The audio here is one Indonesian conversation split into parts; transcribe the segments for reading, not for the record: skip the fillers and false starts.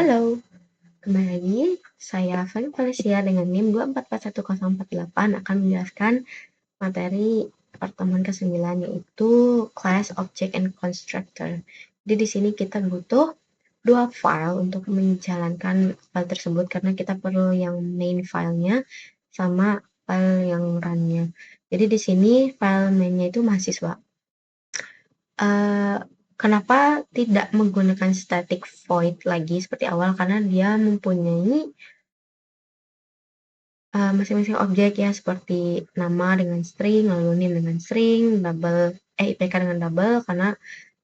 Halo, kembali lagi. Saya Fani Valencia dengan NIM 2441048 akan menjelaskan materi pertemuan ke-9 yaitu Class, Object, and Constructor. Jadi di sini kita butuh dua file untuk menjalankan file tersebut karena kita perlu yang main filenya sama file yang run-nya. Jadi di sini file mainnya itu mahasiswa. Kenapa tidak menggunakan static void lagi seperti awal? Karena dia mempunyai masing-masing objek ya, seperti nama dengan string, lalu name dengan string, IPK dengan double, karena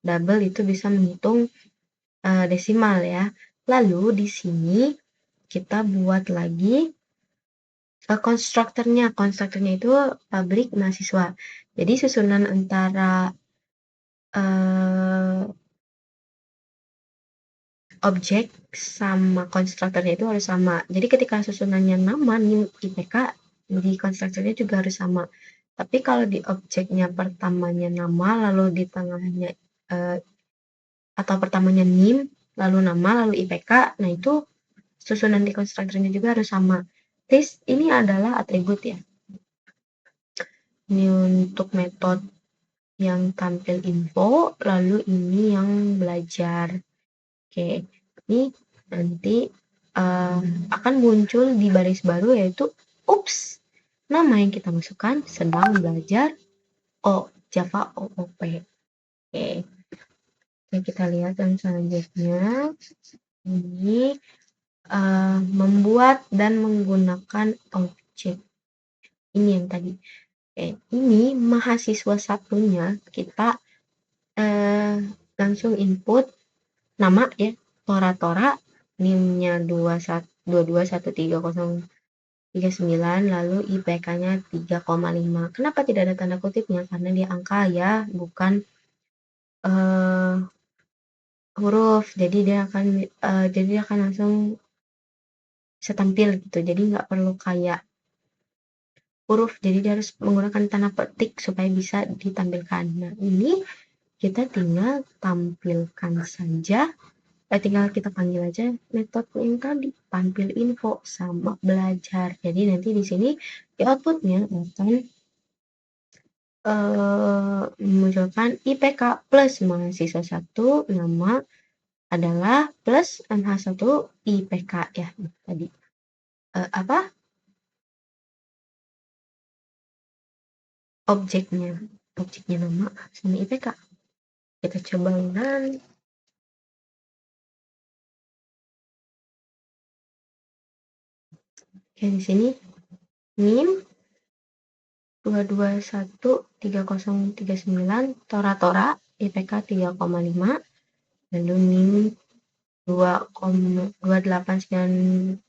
double itu bisa menghitung desimal ya. Lalu di sini kita buat lagi konstruktornya. Konstruktornya itu public mahasiswa. Jadi susunan antara objek sama konstruktornya itu harus sama. Jadi ketika susunannya nama, nim, IPK, di konstruktornya juga harus sama. Tapi kalau di objeknya pertamanya nama, lalu di tengahnya atau pertamanya nim, lalu nama, lalu IPK, nah itu susunan di konstruktornya juga harus sama. This ini adalah atribut ya. Ini untuk metode yang tampil info, lalu ini yang belajar. Oke, ini nanti akan muncul di baris baru yaitu ups, nama yang kita masukkan sedang belajar Java OOP. Oke, kita lihat yang selanjutnya. Ini membuat dan menggunakan objek. Ini yang tadi. Ini mahasiswa satunya kita langsung input nama ya, Tora, NIM-nya 221339, lalu IPK-nya 3,5. Kenapa tidak ada tanda kutipnya? Karena dia angka ya, bukan huruf. Jadi dia akan langsung bisa tampil gitu. Jadi nggak perlu kayak huruf. Jadi dia harus menggunakan tanda petik supaya bisa ditampilkan. Nah, ini kita tinggal tampilkan saja. Tinggal kita panggil aja metode yang tadi, tampil info sama belajar. Jadi nanti di sini di outputnya akan memunculkan IPK plus mahasiswa 1, nama adalah plus MH1 IPK ya tadi. Objeknya nama sama IPK. Kita coba ulang. Oke, di sini NIM 2213039 Tora IPK 3,5, lalu NIM 2,289.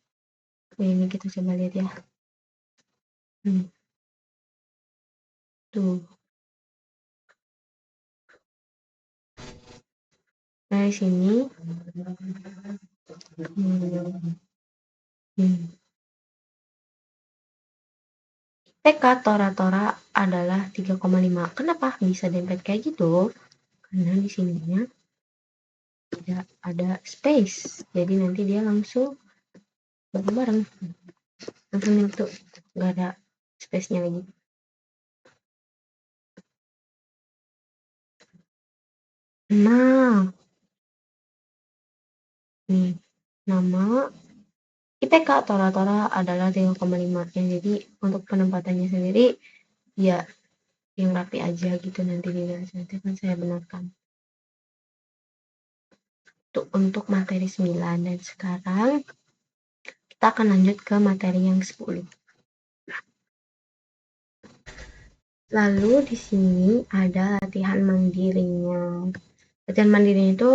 Ini kita coba lihat ya. Tuh. Dari sini IPK Tora adalah 3,5. Kenapa bisa dempet kayak gitu? Karena di sininya tidak ada space. Jadi nanti dia langsung bareng-bareng. Langsung nyatu. Nggak ada space-nya lagi. Nah, nih, nama IPK Tora adalah 3,5. Jadi untuk penempatannya sendiri ya yang rapi aja gitu nanti akan saya benarkan. Untuk materi 9, dan sekarang kita akan lanjut ke materi yang 10. Lalu di sini ada latihan mandirinya. Latihan mandirinya itu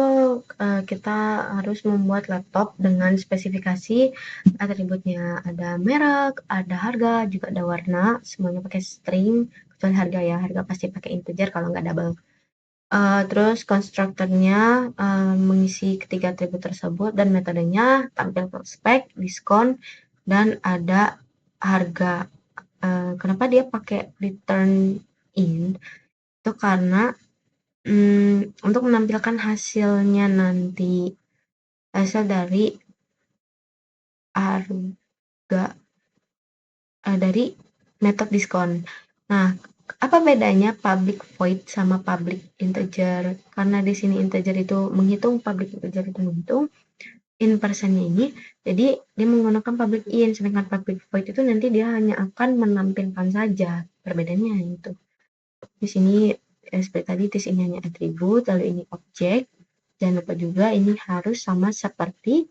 kita harus membuat laptop dengan spesifikasi atributnya. Ada merek, ada harga, juga ada warna. Semuanya pakai string, kecuali harga ya. Harga pasti pakai integer kalau nggak double. Terus konstruktornya mengisi ketiga atribut tersebut dan metodenya tampil prospek, diskon, dan ada harga. Kenapa dia pakai return in? Itu karena untuk menampilkan hasilnya nanti hasil dari harga dari method diskon. Nah, apa bedanya public void sama public integer? Karena di sini integer itu menghitung, public integer itu menghitung, in persennya ini, jadi dia menggunakan public in, sedangkan public void itu nanti dia hanya akan menampilkan saja. Perbedaannya itu. Di sini seperti tadi, di sini hanya atribut, lalu ini objek. Jangan lupa juga ini harus sama seperti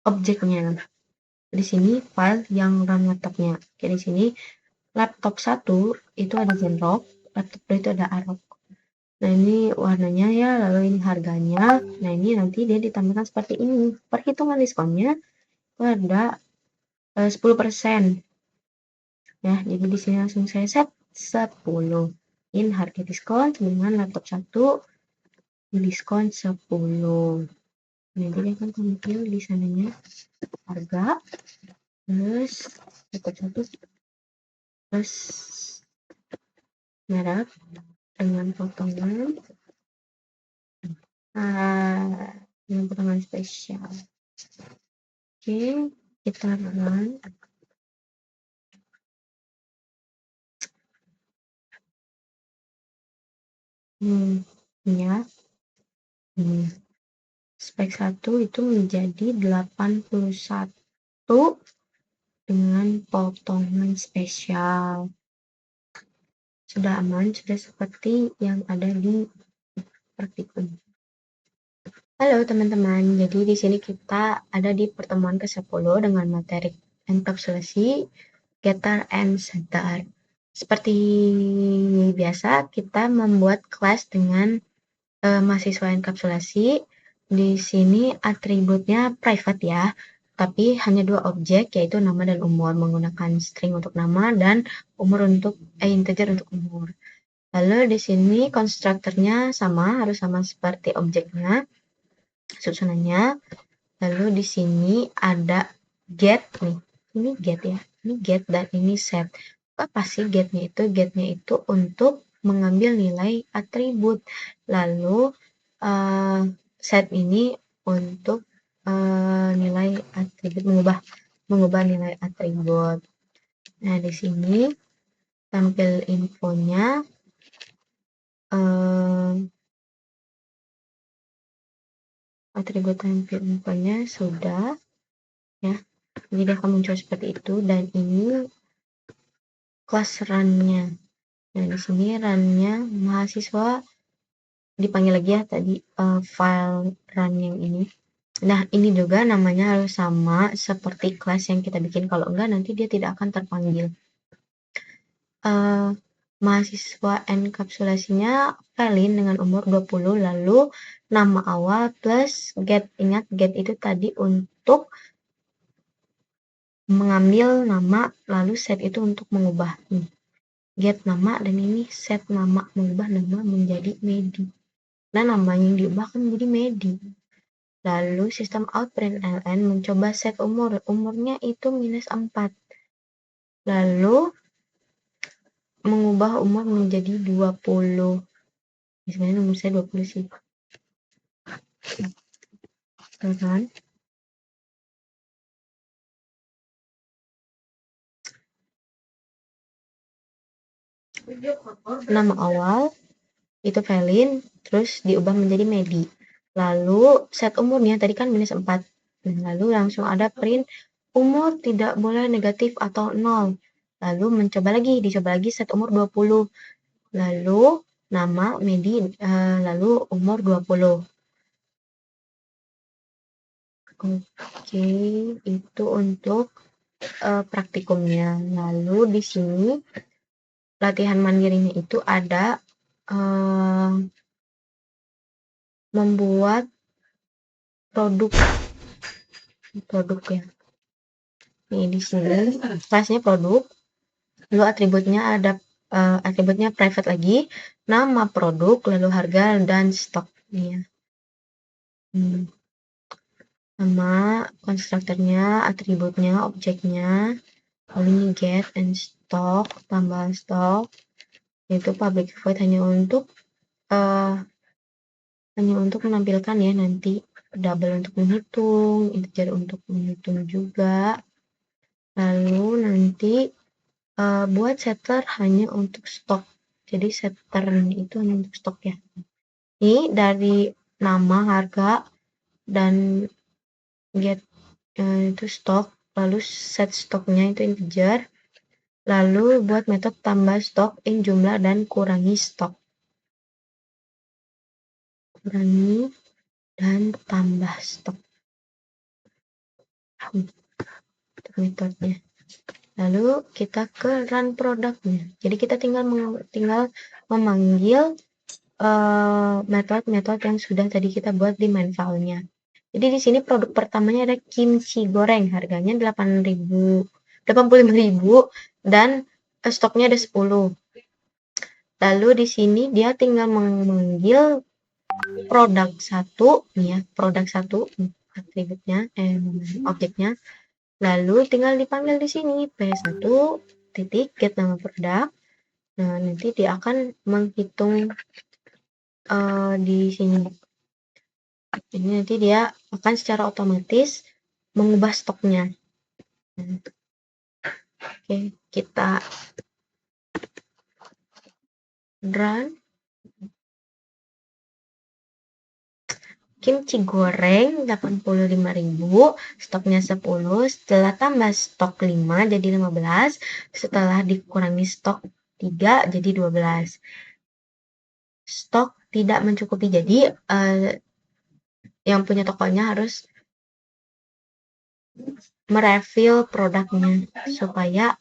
objeknya. Di sini file yang RAM laptopnya. Oke, di sini laptop 1 itu ada Zenrock, laptop 2 itu ada Aroc. Nah, ini warnanya ya, lalu ini harganya. Nah, ini nanti dia ditampilkan seperti ini. Perhitungan diskonnya itu ada 10%. Ya, jadi di sini langsung saya set 10. In harga diskon dengan laptop 1 diskon 10. Nah, jadi akan tampil di sananya harga plus laptop 1 plus merek dengan potongan dengan potongan spesial. Oke, kita run. Ya. Spek 1 itu menjadi 81 dengan potongan spesial. Sudah aman, sudah seperti yang ada di praktikum. Halo teman-teman, jadi di sini kita ada di pertemuan ke-10 dengan materi enkapsulasi, getter and setter. Seperti biasa, kita membuat kelas dengan mahasiswa enkapsulasi. Di sini atributnya private ya, tapi hanya 2 objek, yaitu nama dan umur, menggunakan string untuk nama dan umur untuk integer untuk umur. Lalu di sini konstruktornya sama, harus sama seperti objeknya, susunannya. Lalu di sini ada get nih. Ini get ya. Ini get dan ini set. Apa sih getnya itu? Getnya itu untuk mengambil nilai atribut. Lalu set ini untuk nilai atribut, mengubah nilai atribut. Nah, di sini tampil infonya atribut tampil infonya sudah ya. Jadi dia akan muncul seperti itu, dan ini kelas run-nya. Nah, di sini run-nya mahasiswa dipanggil lagi ya tadi file run yang ini. Nah, ini juga namanya harus sama seperti kelas yang kita bikin. Kalau enggak, nanti dia tidak akan terpanggil. Mahasiswa enkapsulasinya Felin dengan umur 20, lalu nama awal plus get. Ingat, get itu tadi untuk mengambil nama, lalu set itu untuk mengubah. Nih, get nama, dan ini set nama, mengubah nama menjadi Medi. Nah, namanya yang diubah kan menjadi Medi. Lalu sistem out println mencoba set umur. Umurnya itu -4. Lalu mengubah umur menjadi 20. Sebenarnya nomor saya 20 sih. Kan? Nama awal itu Felin, terus diubah menjadi Medi. Lalu set umurnya tadi kan -4. Lalu langsung ada print umur tidak boleh negatif atau 0. Lalu dicoba lagi set umur 20. Lalu nama Medi, lalu umur 20. Oke, itu untuk praktikumnya. Lalu di sini latihan mandirinya itu ada membuat produk ya. Nih, di sini kelasnya produk. Lalu atributnya ada atributnya private lagi, nama produk, lalu harga dan stok. Nih ya. Nama konstruktornya, atributnya, objeknya, lalu ini get and stock, tambah stok, yaitu public void hanya untuk hanya untuk menampilkan ya nanti, double untuk menghitung, integer untuk menghitung juga. Lalu nanti buat setter hanya untuk stok. Jadi setter itu hanya untuk stok ya. Ini dari nama, harga, dan get itu stok, lalu set stoknya itu integer, lalu buat metode tambah stok in jumlah dan kurangi stok. Kurangi dan tambah stok. Untuk metodenya. Lalu kita ke run produknya. Jadi kita tinggal memanggil metode-metode yang sudah tadi kita buat di main file-nya. Jadi di sini produk pertamanya ada kimchi goreng, harganya 85.000 dan stoknya ada 10. Lalu di sini dia tinggal memanggil produk 1 nih ya, produk 1 atributnya objeknya. Lalu tinggal dipanggil di sini p1 titik get nama produk. Nah, nanti dia akan menghitung di sini. Ini nanti dia akan secara otomatis mengubah stoknya. Oke, kita run. Kimchi goreng 85.000, stoknya 10, setelah tambah stok 5 jadi 15, setelah dikurangi stok 3 jadi 12. Stok tidak mencukupi, jadi yang punya tokonya harus merefill produknya supaya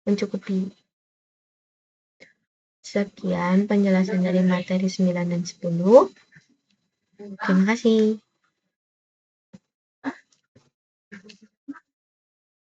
mencukupi. Sekian penjelasan dari materi 9 dan 10. Terima kasih.